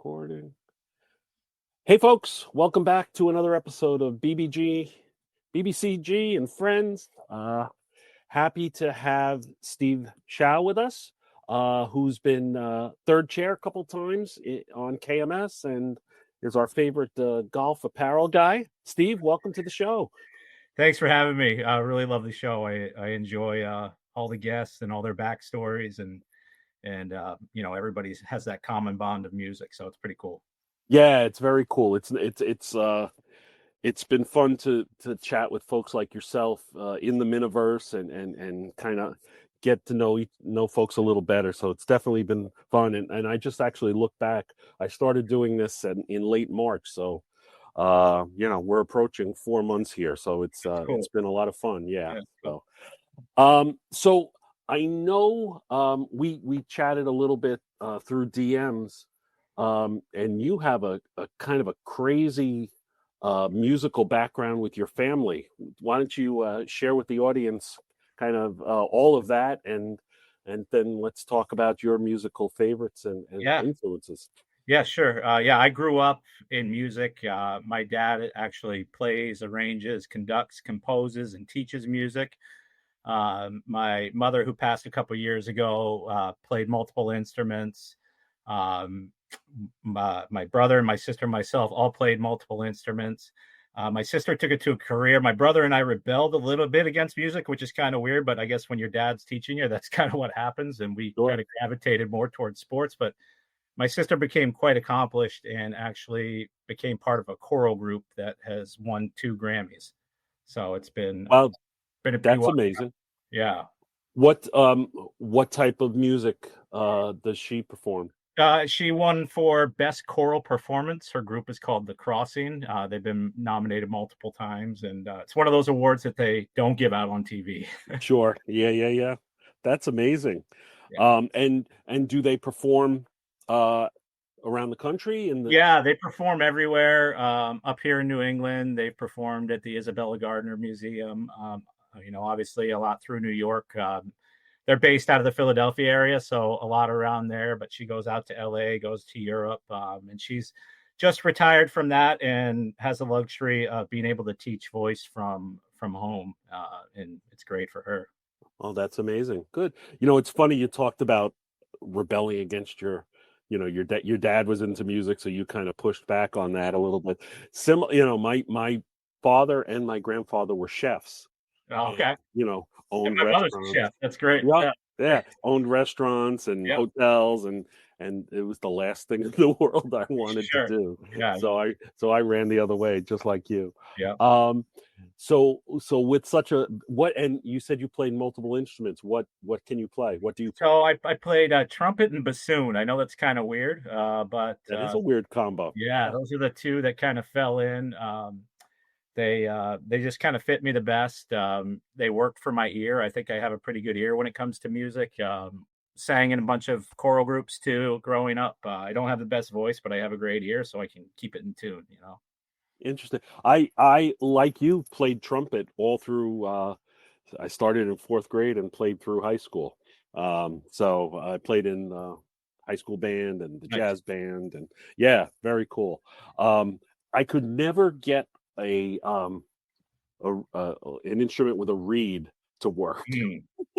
Recording. Hey, folks, welcome back to another episode of BBCG and Friends. Happy to have Steve Chow with us, who's been third chair a couple times on KMS and is our favorite golf apparel guy. Steve, welcome to the show. Thanks for having me. I really love the show. I enjoy all the guests and all their backstories, and everybody has that common bond of music, so it's pretty cool. Yeah, it's very cool. It's been fun to chat with folks like yourself in the Miniverse and kind of get to know folks a little better. So it's definitely been fun. And I just actually look back. I started doing this in late March, so we're approaching 4 months here. So it's Cool. it's been a lot of fun. Yeah. Cool. So I know we chatted a little bit through DMs, and you have a kind of a crazy musical background with your family. Why don't you share with the audience kind of all of that, and then let's talk about your musical favorites and influences. Yeah, sure. I grew up in music. My dad actually plays, arranges, conducts, composes, and teaches music. My mother, who passed a couple years ago, played multiple instruments. Um, my brother and my sister and myself all played multiple instruments. My sister took it to a career. My brother and I rebelled a little bit against music, which is kind of weird, but I guess when your dad's teaching you, that's kind of what happens. And we kind of gravitated more towards sports. But my sister became quite accomplished and actually became part of a choral group that has won 2 Grammys. So it's been Wow, been a that's amazing. Yeah. What type of music does she perform? She won for Best Choral Performance. Her group is called The Crossing. They've been nominated multiple times, and it's one of those awards that they don't give out on TV. Sure. Yeah. That's amazing. Yeah. And do they perform around the country? Yeah, they perform everywhere. Up here in New England, they've performed at the Isabella Gardner Museum. Obviously a lot through New York. They're based out of the Philadelphia area, so a lot around there, but she goes out to LA, goes to Europe, and she's just retired from that and has the luxury of being able to teach voice from home, and it's great for her. Oh, that's amazing. Good. It's funny you talked about rebelling against your dad was into music, so you kind of pushed back on that a little bit. My father and my grandfather were chefs. Oh, okay. Owned My mother's a restaurants. chef. That's great. Yeah, owned restaurants and hotels, and it was the last thing in the world I wanted to do. Yeah. So I ran the other way, just like you. Yeah. So with such a and you said you played multiple instruments. What can you play? What do you play? So I played trumpet and bassoon. I know that's kind of weird, but that is a weird combo. Yeah, those are the 2 that kind of fell in. They just kind of fit me the best. They work for my ear. I think I have a pretty good ear when it comes to music. Sang in a bunch of choral groups too growing up. I don't have the best voice, but I have a great ear, so I can keep it in tune. Interesting. I like you played trumpet all through. I started in 4th grade and played through high school. So I played in high school band and the jazz band, and yeah, very cool. I could never get an instrument with a reed to work.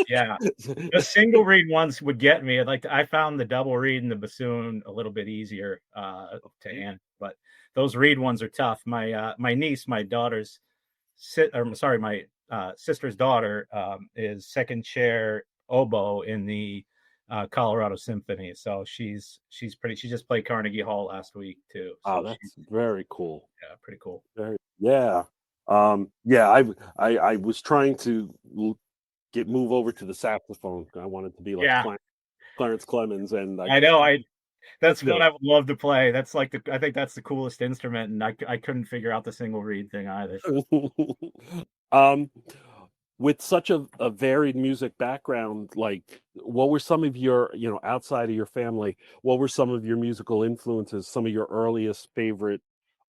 Yeah, the single reed ones would get me. I found the double reed and the bassoon a little bit easier to handle, but those reed ones are tough. My niece, my sister's daughter, is 2nd chair oboe in the Colorado Symphony. So she's pretty. She just played Carnegie Hall last week too. So that's very cool. Yeah, pretty cool. Yeah. I was trying to move over to the saxophone. I wanted to be like Clarence Clemens, and I know that's what I would love to play. That's I think that's the coolest instrument, and I couldn't figure out the single reed thing either. With such a varied music background, what were some of your, outside of your family, what were some of your musical influences, some of your earliest favorite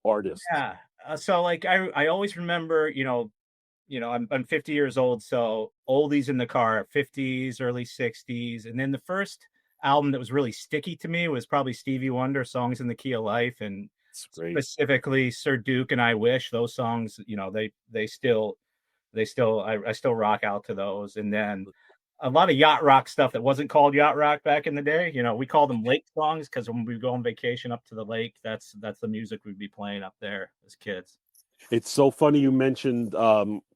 artists? Yeah. So I always remember, I'm 50 years old, so oldies in the car, 50s, early 60s. And then the first album that was really sticky to me was probably Stevie Wonder, Songs in the Key of Life, and It's great. specifically Sir Duke and I Wish. Those songs, I still rock out to those. And then a lot of yacht rock stuff that wasn't called yacht rock back in the day. We called them lake songs because when we go on vacation up to the lake, that's the music we'd be playing up there as kids. It's so funny you mentioned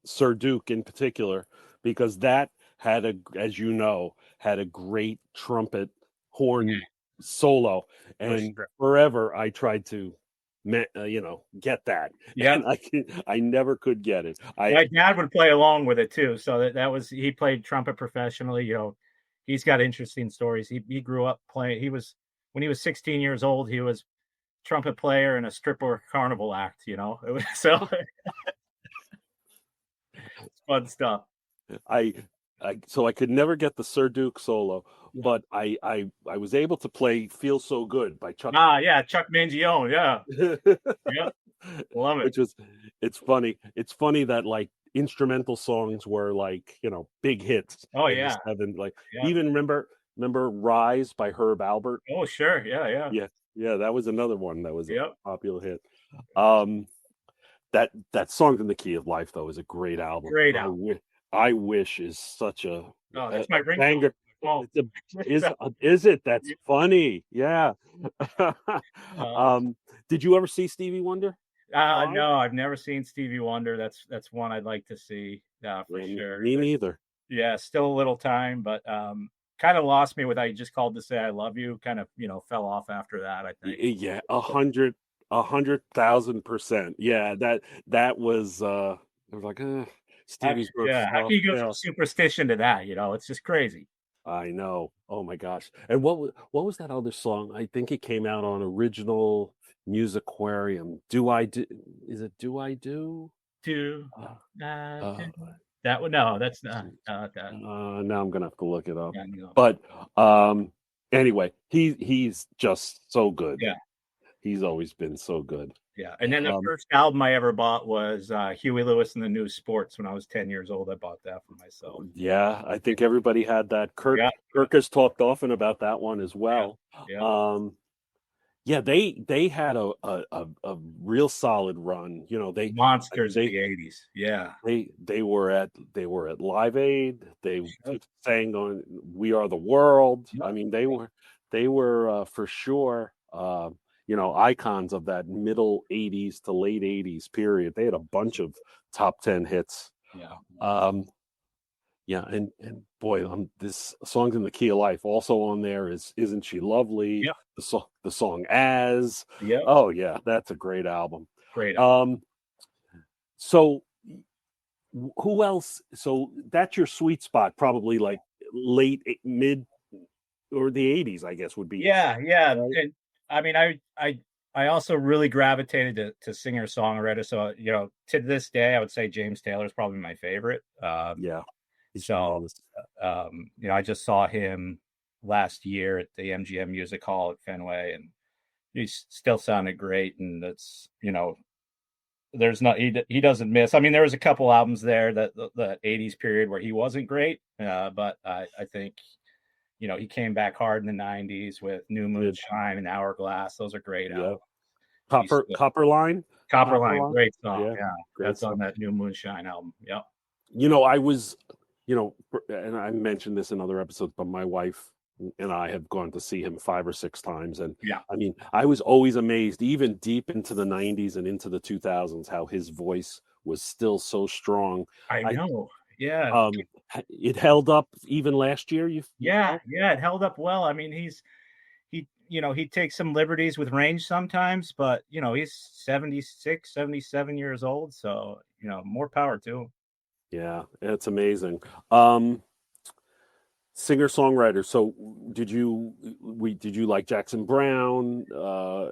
Sir Duke in particular because that had as you know, had a great trumpet horn solo, For and sure. forever I tried to, get that, Yeah. and I never could get it. My dad would play along with it too. So that was, he played trumpet professionally. He's got interesting stories. He grew up playing. When he was 16 years old, he was trumpet player in a stripper carnival act. So it's fun stuff. I, so I could never get the Sir Duke solo, Yeah. but I was able to play "Feel So Good" by Chuck. Yeah, Chuck Mangione. Yeah, yeah, love it. Which was, it's funny. It's funny that like instrumental songs were like, big hits Oh in the yeah, seven. Like, yeah. even remember "Rise" by Herb Albert? Oh sure, yeah, yeah, Yeah, yeah, that was another one that was a yep. popular hit. Um, that "Songs in the Key of Life" though is a great album. Great album. I wish is such Oh, a that's my ringtone. banger. Oh, Is it? That's funny. Yeah. uh, um, did you ever see Stevie Wonder live? no, I've never seen Stevie Wonder. That's one I'd like to see. For Yeah, sure. me neither. Yeah, still a little time, but kind of lost me with "I Just Called to Say I Love You." Kind of, fell off after that, I think. Yeah, 100,000%. Yeah, that was I was like, Stevie's gonna Yeah, how fail, can you go from fail. superstition to that? It's just crazy. I know. Oh my gosh. And what was that other song? I think it came out on Original Music Aquarium. Do I do? Is it Do I Do? Do, Uh, do. uh, That one, no, that's not. That. now I'm gonna have to look it up. Yeah, But um, anyway, he's just so good. yeah, He's always been so good. yeah. And then the Um, first album I ever bought was Huey Lewis and the New Sports. When I was 10 years old, I bought that for myself. yeah, I think everybody had that. Kirk Yeah, Kirk has talked often about that one as yeah, well. yeah. Um, yeah, they had a real solid run. Monsters of They the '80s. Yeah, they were at Live Aid. They sang on "We Are the World." yeah, I mean, they were for sure icons of that middle '80s to late '80s period. They had a bunch of top 10 hits. yeah. Um, yeah, and boy, this "Songs in the Key of Life" also on there is "Isn't She Lovely?" Yeah, The song "As." yeah. Oh yeah, that's a great album. Great album. Um, so who else? So that's your sweet spot, probably like late mid or the '80s, I guess would be. Yeah, yeah. Right? And I mean, I also really gravitated to singer songwriter. So to this day, I would say James Taylor is probably my favorite. Yeah, he's So, tremendous. I just saw him last year at the MGM Music Hall at Fenway, and he still sounded great. And that's, there's not, he doesn't miss. I mean, there was a couple albums there that the '80s period where he wasn't great, but I think, he came back hard in the '90s with New Did Moonshine and Hourglass. Those are great yeah, albums. He's Copper still, Copper Line, Copper Copper Line, Line. great song. Yeah, Yeah, great that's song. on that New Moonshine album. Yep. I was, and I mentioned this in other episodes, but my wife and I have gone to see him 5 or 6 times. And Yeah, I mean, I was always amazed, even deep into the '90s and into the 2000s, how his voice was still so strong. I I, know. Yeah, it held up even last year. You yeah, felt? yeah. It held up well. I mean, he takes some liberties with range sometimes, but he's 76, 77 years old, so more power to him. Yeah, it's amazing. Um, Singer-songwriter. So did you like Jackson Brown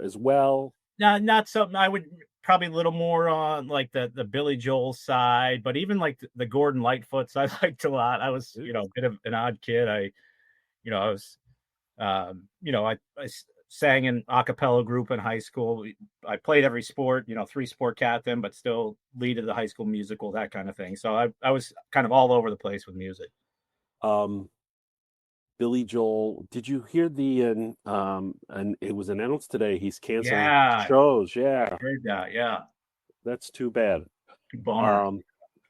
as well? Not something I would, probably a little more on like the Billy Joel side, but even like the Gordon Lightfoots I liked a lot. I was, a bit of an odd kid. I was, sang in a cappella group in high school. I played every sport, 3-sport captain, but still lead of the high school musical, that kind of thing. So I was kind of all over the place with music. Um, Billy Joel. Did you hear and it was announced today he's canceling Yeah, shows. I Yeah, heard that. Yeah, that's too bad. bummer. Um,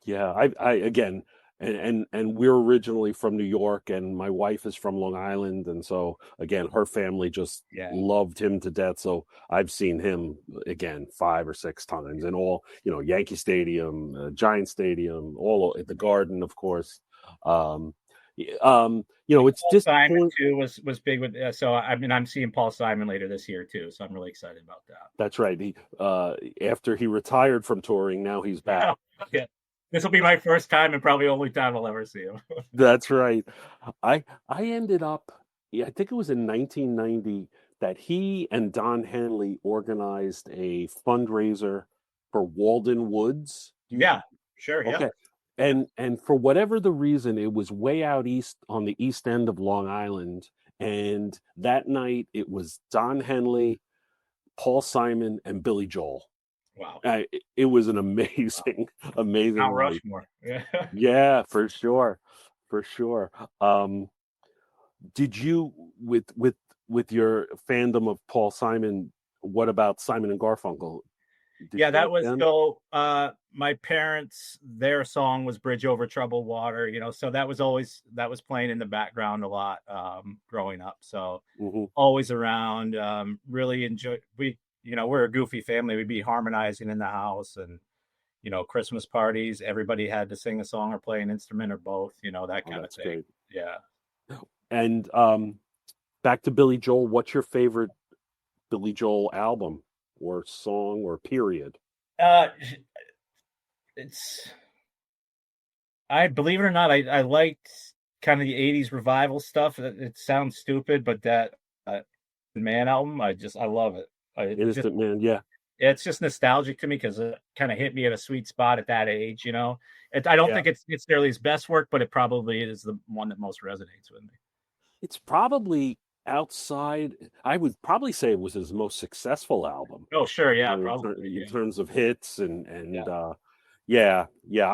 yeah, I again, and we're originally from New York, and my wife is from Long Island, and so again, her family just Yeah, loved him to death. So I've seen him again 5 or 6 times, and all Yankee Stadium, Giant Stadium, all at the Garden, of course. Um, and it's Paul Simon disappointing. too was big with. So I mean, I'm seeing Paul Simon later this year too. So I'm really excited about that. That's right. After he retired from touring, now he's back. Oh, yeah. This will be my first time and probably only time I'll ever see him. That's right. I ended up, yeah, I think it was in 1990 that he and Don Henley organized a fundraiser for Walden Woods. Yeah, sure. Yep. Okay. And for whatever the reason, it was way out east on the east end of Long Island. And that night it was Don Henley, Paul Simon, and Billy Joel. Wow. It was an amazing, amazing Mount night. Rushmore. Yeah. Yeah, for sure. For sure. Um, did you with your fandom of Paul Simon, what about Simon and Garfunkel? Did Yeah, you that like was them? so my parents, their song was Bridge Over Troubled Water, so that was playing in the background a lot growing up. So Hmm. always around, really enjoy we're a goofy family. We'd be harmonizing in the house and Christmas parties, everybody had to sing a song or play an instrument or both, that Oh, kind of that's thing. great. Yeah. And back to Billy Joel, what's your favorite Billy Joel album or song or period? Uh it's I believe it or not, I liked kind of the '80s revival stuff. It sounds stupid, but that uh, Man album, I love it. Innocent Man, yeah, It's just nostalgic to me because it kind of hit me at a sweet spot at that age. I don't yeah. think it's nearly his best work, but it probably is the one that most resonates with me. It's probably outside. I would probably say it was his most successful album. Oh, sure, yeah, In, probably, in yeah, terms of hits yeah, yeah, yeah.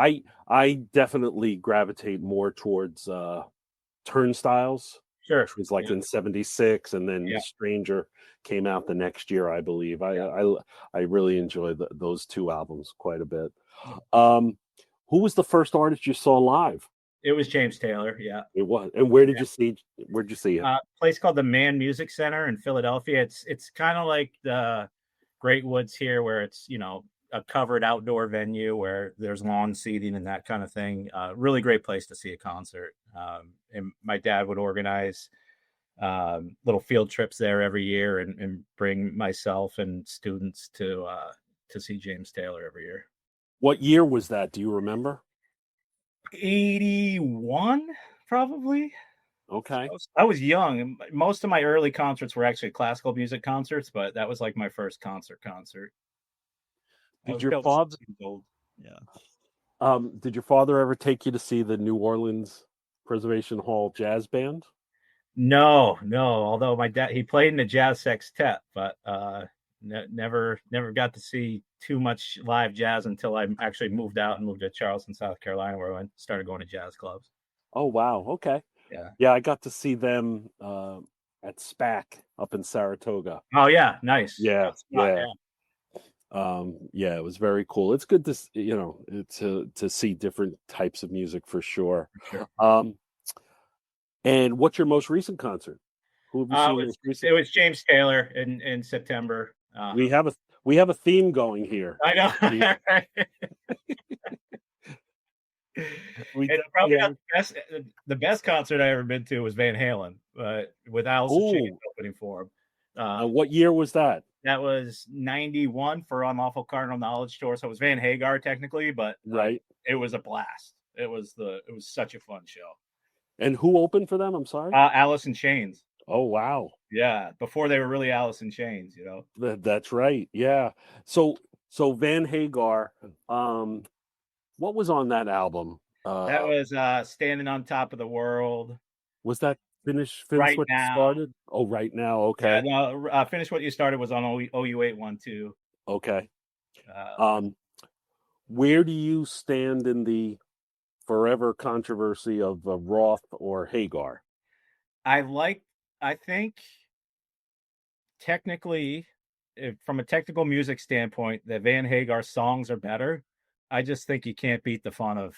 I definitely gravitate more towards Turnstiles, sure, which was like yeah, in '76, and then yeah, Stranger came out the next year, I believe. yeah. I really enjoy those two albums quite a bit. Um, who was the first artist you saw live? It was James Taylor, yeah. It was, and where'd you see him? Place called the Mann Music Center in Philadelphia. It's kind of like the Great Woods here, where it's a covered outdoor venue where there's lawn seating and that kind of thing. Really great place to see a concert. And my dad would organize little field trips there every year and bring myself and students to see James Taylor every year. What year was that? Do you remember? 81, probably. Okay. I was young, and most of my early concerts were actually classical music concerts, but that was like my first concert. I Did was your about father 6 years old. Yeah. did your father ever take you to see the New Orleans Preservation Hall Jazz Band? No, no. Although my dad, he played in the jazz sextet, but never got to see too much live jazz until I actually moved out and moved to Charleston, South Carolina, where I started going to jazz clubs. Oh wow, okay. Yeah. Yeah, I got to see them at SPAC up in Saratoga. Oh yeah, nice. Yeah, Good spot. yeah. Yeah, Yeah, it was very cool. It's good to to see different types of music for sure. for sure. Um, and what's your most recent concert? Who have you It seen was most it recently? was James Taylor in September. We have a theme going here. I We know. we It's probably not yeah. the best concert I ever been to was Van Halen, with Alice in Chains Oh, opening for him. Uh, what year was that? that was '91 for Unlawful Carnal Knowledge Tour, so it was Van Hagar technically, but Right. it was a blast. It was such a fun show. And who opened for them? I'm sorry. Alice in Chains, Oh wow. yeah, before they were really Alice in Chains. That's right. Yeah. So Van Hagar, what was on that album? That Uh, was Standing on Top of the World, was that finish Right what Now. started? Oh, right now. Yeah, Okay. no, Finish What You Started was on OU 812. Okay. Uh, Um, where do you stand in the forever controversy of Roth or Hagar? I like. I think technically, if, from a technical music standpoint, the Van Hagar songs are better. I just think you can't beat the fun of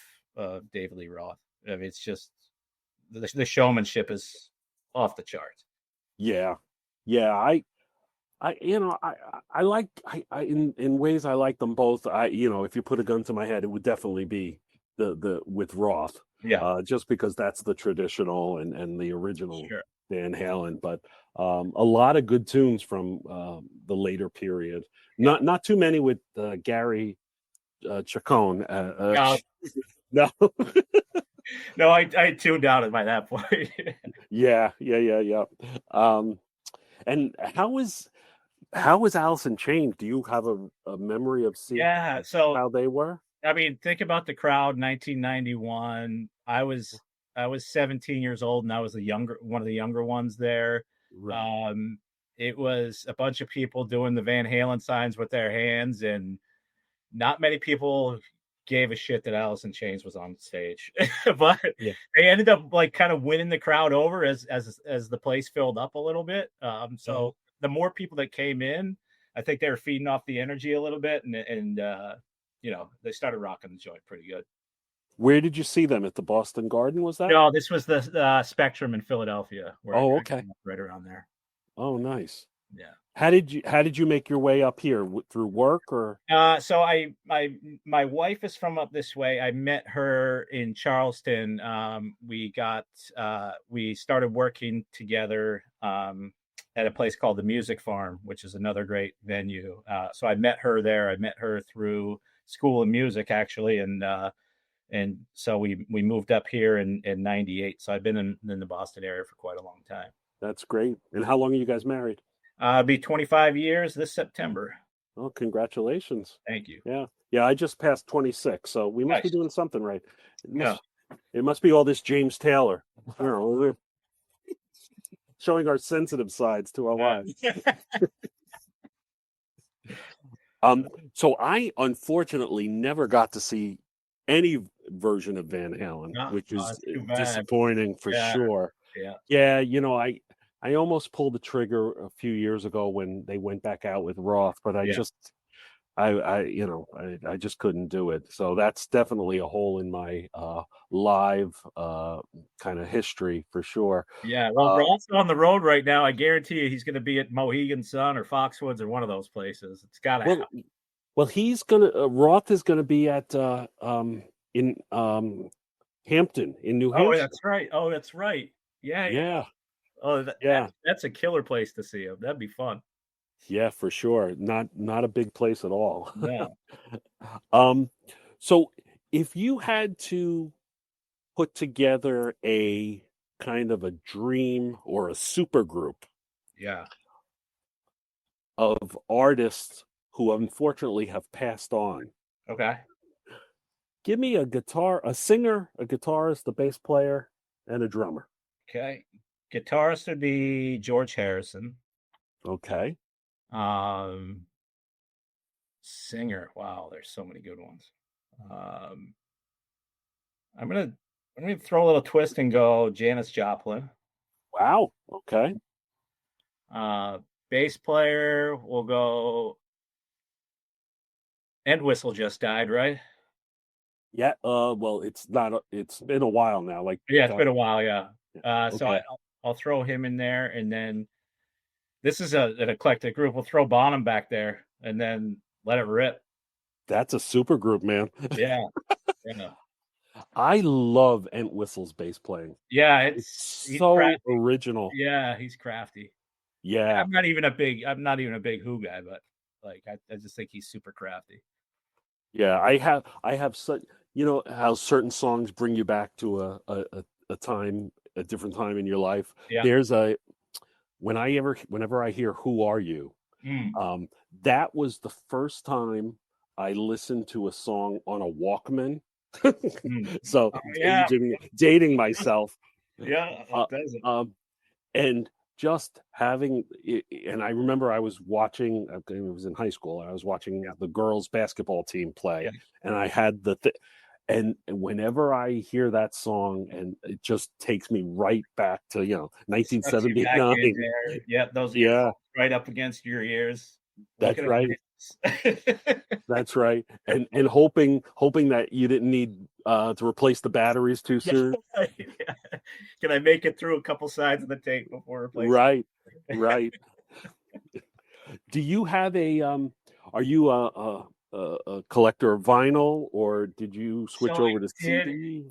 David Lee Roth. I mean, it's just the showmanship is off the charts. Yeah, yeah. I like in ways I like them both. If you put a gun to my head, it would definitely be the with Roth, Yeah, just because that's the traditional and the original sure. Van Halen. But a lot of good tunes from the later period. Yeah. Not too many with Gary Chacon. No, No, no, I tuned out by that point. yeah. Um, and how is Alice in Chains? Do you have a memory of Yeah. So how they were? I mean, think about the crowd. 1991. I was 17 years old, and I was the younger one of the younger ones there. Right. Um, it was a bunch of people doing the Van Halen signs with their hands, and not many people gave a shit that Alice in Chains was on stage, but Yeah. they ended up like kind of winning the crowd over as the place filled up a little bit. Uh-huh. So the more people that came in, I think they were feeding off the energy a little bit, and they started rocking the joint pretty good. Where did you see them? At the Boston Garden, was that? No, this was the Spectrum in Philadelphia, where Oh, I okay. grew up right around there. Oh, nice. Yeah. How did you make your way up here? Through work or? So my wife is from up this way. I met her in Charleston. We started working together at a place called the Music Farm, which is another great venue. So I met her there. I met her through School of Music actually, and so we moved up here in '98. So I've been in the Boston area for quite a long time. That's great. And how long are you guys married? It'll be 25 years this September. Oh, congratulations. Thank you. Yeah. Yeah, I just passed 26, so we must be Nice. doing something right. It Yeah. must it must be all this James Taylor. We're showing our sensitive sides to our wives. Yeah. So I unfortunately never got to see any version of Van Halen, No, which oh, is that's too bad. disappointing for Yeah, sure. yeah, Yeah, I almost pulled the trigger a few years ago when they went back out with Roth, but I yeah, just I just couldn't do it. So that's definitely a hole in my live kind of history for sure. yeah. Well, Uh, Roth's on the road right now. I guarantee you, he's going to be at Mohegan Sun or Foxwoods or one of those places. It's got to happen. well, he's gonna Roth is gonna be at in Hampton in New Oh, Hampshire. that's right. Oh, that's right. Yeah, yeah. Yeah, Oh, yeah, that's a killer place to see him. That'd be fun. yeah, for sure. Not a big place at all. No. um, so if you had to put together a kind of a dream or a super group Yeah. of artists who unfortunately have passed on, Okay. give me a singer, a guitarist, a bass player, and a drummer. Okay. Guitarist would be George Harrison. Okay. Um, Singer. Wow, there's so many good ones. Um, I'm gonna I'm gonna throw a little twist and go Janis Joplin. Wow. Okay. Uh, Bass player will go. Entwistle just died, right? Yeah. Well, it's not. It's been a while now. Like, Yeah, it's been a while. Yeah. yeah. So Okay. I'll throw him in there, and then this is an eclectic group. We'll throw Bonham back there, and then let it rip. That's a super group, man. Yeah, yeah, I love Entwistle's bass playing. yeah. It's He's so crafty. original. Yeah, he's crafty. Yeah. I'm not even a big Who guy, but like I just think he's super crafty. Yeah. I have such. You know how certain songs bring you back to a time, a different time in your life. Yeah. There's a whenever I hear "Who Are You," Mm. um, that was the first time I listened to a song on a Walkman. Mm. So Oh, yeah, dating myself, yeah. uh, It does it. um, and just having. And I remember I was watching. It was in high school. I was watching Yeah, the girls' basketball team play, yeah, and I had And whenever I hear that song, and it just takes me right back to, Sucks you back in 1979. there. Yep, those Yeah, earphones right up against your ears, that's looking at right. this. That's right. And hoping that you didn't need to replace the batteries too Yeah. soon. Can I make it through a couple sides of the tape before replacing? Right. Right. Do you have are you a collector of vinyl, or did you So switch I over to did CD?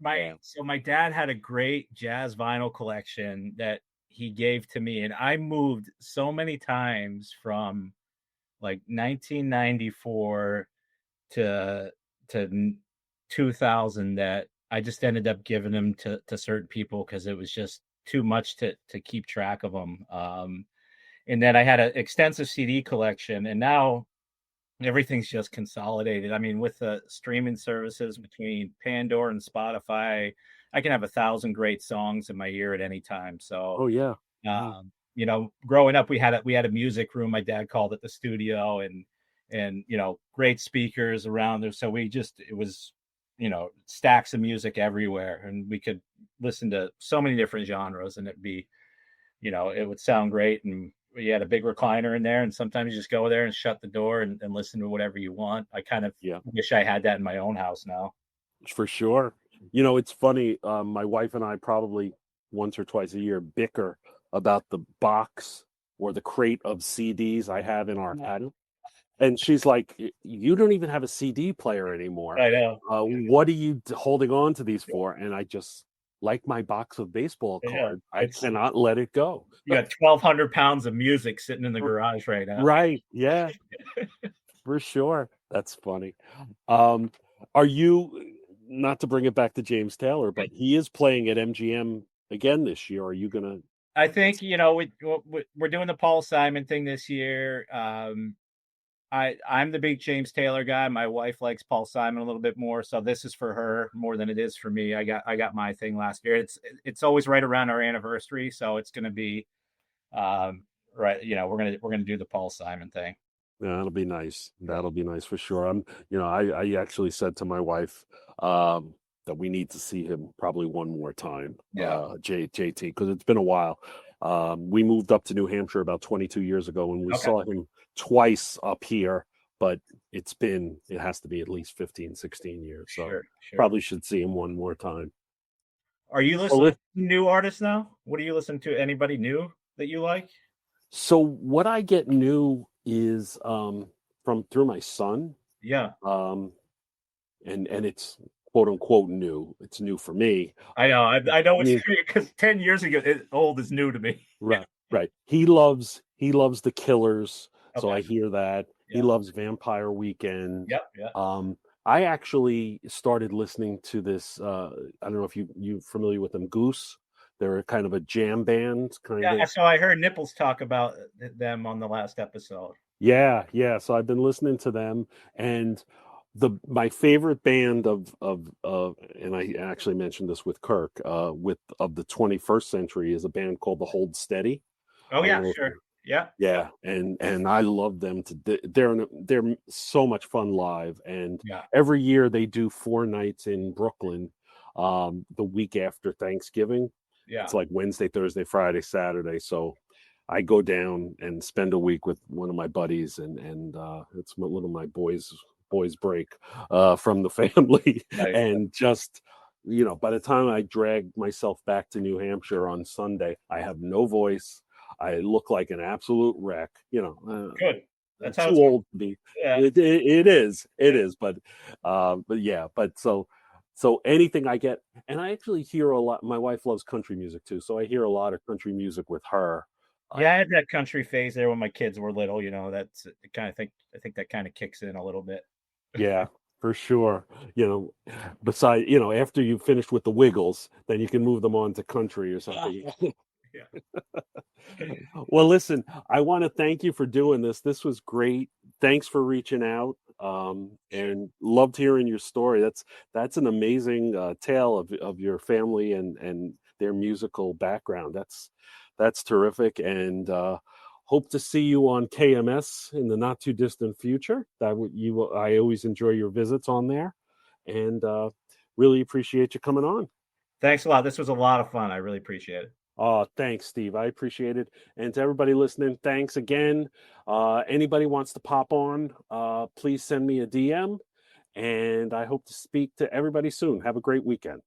my Yeah. so my dad had a great jazz vinyl collection that he gave to me, and I moved so many times from like 1994 to to 2000 that I just ended up giving them to certain people because it was just too much to keep track of them. And then I had an extensive CD collection, and now everything's just consolidated. I mean, with the streaming services between Pandora and Spotify, I can have 1,000 great songs in my ear at any time. So Oh yeah. Yeah. growing up, we had a music room. My dad called it the studio, and great speakers around there. So it was stacks of music everywhere, and we could listen to so many different genres, and it would sound great. And we had a big recliner in there, and sometimes you just go there and shut the door and listen to whatever you want. I kind of Yeah. wish I had that in my own house now. For sure. It's funny. My wife and I probably once or twice a year bicker about the box or the crate of CDs I have in our attic. And she's like, You don't even have a CD player anymore. I know. What are you holding on to these for?" And I just, like my box of baseball Yeah, cards, I cannot let it go. you got 1,200 pounds of music sitting in the garage right now. Right. Yeah, for sure. That's funny. Um, are you, not to bring it back to James Taylor, but he is playing at MGM again this year. Are you gonna? I think we're doing the Paul Simon thing this year. I'm the big James Taylor guy. My wife likes Paul Simon a little bit more, so this is for her more than it is for me. I got my thing last year. It's always right around our anniversary, so it's going to be right. We're gonna do the Paul Simon thing. Yeah, that'll be nice. Yeah. That'll be nice for sure. I actually said to my wife that we need to see him probably one more time, Yeah. JT, because it's been a while. We moved up to New Hampshire about 22 years ago, and we Okay. saw him twice up here, but it has to be at least 15, 16 years. So Sure. Sure. probably should see him one more time. Are you Well, listening to new artists now? What are you listening to? Anybody new that you like? so what I get new is from through my son. Yeah, Um, and it's quote unquote new. It's new for me. I know. I know it's Yeah, because 10 years ago, old is new to me. right, right. He loves the Killers, so Okay. I hear that. He Yeah. loves Vampire Weekend. Yep. Yeah. I actually started listening to this. I don't know if you familiar with them, Goose. They're kind of a jam band, kind Yeah. of. So I heard Nipples talk about them on the last episode. Yeah, yeah. So I've been listening to them, and my favorite band and I actually mentioned this with Kirk, with of the 21st century is a band called the Hold Steady. Oh I don't yeah, know if sure. Yeah. yeah, and I love them they're so much fun live, and Yeah. every year they do 4 nights in Brooklyn, the week after Thanksgiving. Yeah. It's like Wednesday, Thursday, Friday, Saturday. So I go down and spend a week with one of my buddies, and it's one of my boys break from the family, Nice. and just by the time I drag myself back to New Hampshire on Sunday, I have no voice. I look like an absolute wreck. Good. That's how Too it's. old to be. Yeah. It is, but yeah, but so anything I get, and I actually hear a lot. My wife loves country music too, so I hear a lot of country music with her. I, Yeah, I had that country phase there when my kids were little. That's the kind of think. I think that kind of kicks in a little bit. yeah, for sure. Besides, after you finish with the Wiggles, then you can move them on to country or something. Yeah. Well, listen, I want to thank you for doing this. This was great. Thanks for reaching out, Sure. and loved hearing your story. That's an amazing tale of your family and their musical background. That's terrific, and hope to see you on KMS in the not too distant future. I always enjoy your visits on there, and really appreciate you coming on. Thanks a lot. This was a lot of fun. I really appreciate it. Oh, thanks, Steve. I appreciate it. And to everybody listening, thanks again. Anybody wants to pop on, please send me a DM. And I hope to speak to everybody soon. Have a great weekend.